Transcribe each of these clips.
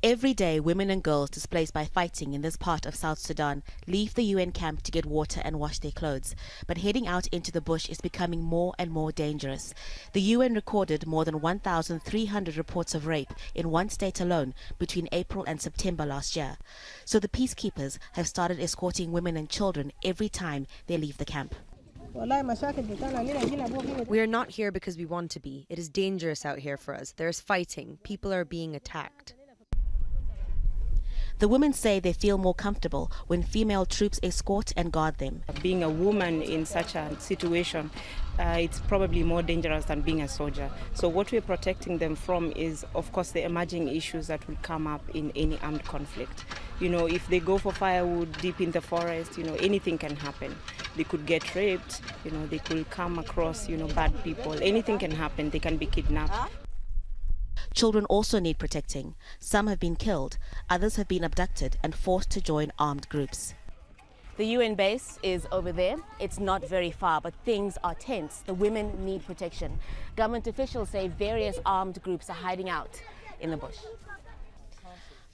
Every day, women and girls displaced by fighting in this part of South Sudan leave the UN camp to get water and wash their clothes. But heading out into the bush is becoming more and more dangerous. The UN recorded more than 1,300 reports of rape in one state alone between April and September last year. So the peacekeepers have started escorting women and children every time they leave the camp. We are not here because we want to be. It is dangerous out here for us. There is fighting. People are being attacked. The women say they feel more comfortable when female troops escort and guard them. Being a woman in such a situation, it's probably more dangerous than being a soldier. So what we're protecting them from is, of course, the emerging issues that will come up in any armed conflict. You know, if they go for firewood deep in the forest, you know, anything can happen. They could get raped, you know, they could come across, you know, bad people. Anything can happen. They can be kidnapped. Children also need protecting. Some have been killed, others have been abducted and forced to join armed groups. The UN base is over there. It's not very far, but things are tense. The women need protection. Government officials say various armed groups are hiding out in the bush.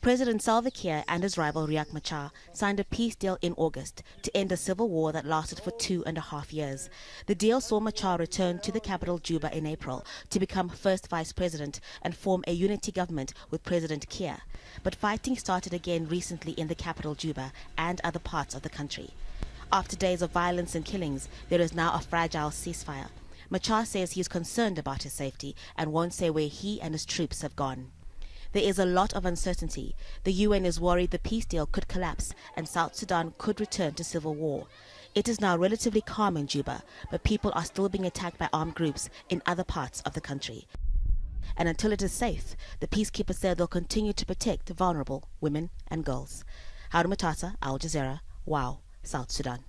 President Salva Kiir and his rival Riek Machar signed a peace deal in August to end a civil war that lasted for 2.5 years. The deal saw Machar return to the capital Juba in April to become first vice president and form a unity government with President Kiir. But fighting started again recently in the capital Juba and other parts of the country. After days of violence and killings, there is now a fragile ceasefire. Machar says he is concerned about his safety and won't say where he and his troops have gone. There is a lot of uncertainty. The UN is worried the peace deal could collapse and South Sudan could return to civil war. It is now relatively calm in Juba, but people are still being attacked by armed groups in other parts of the country. And until it is safe, the peacekeepers said they'll continue to protect vulnerable women and girls. Haru, Mutasa, Al Jazeera, Wow, South Sudan.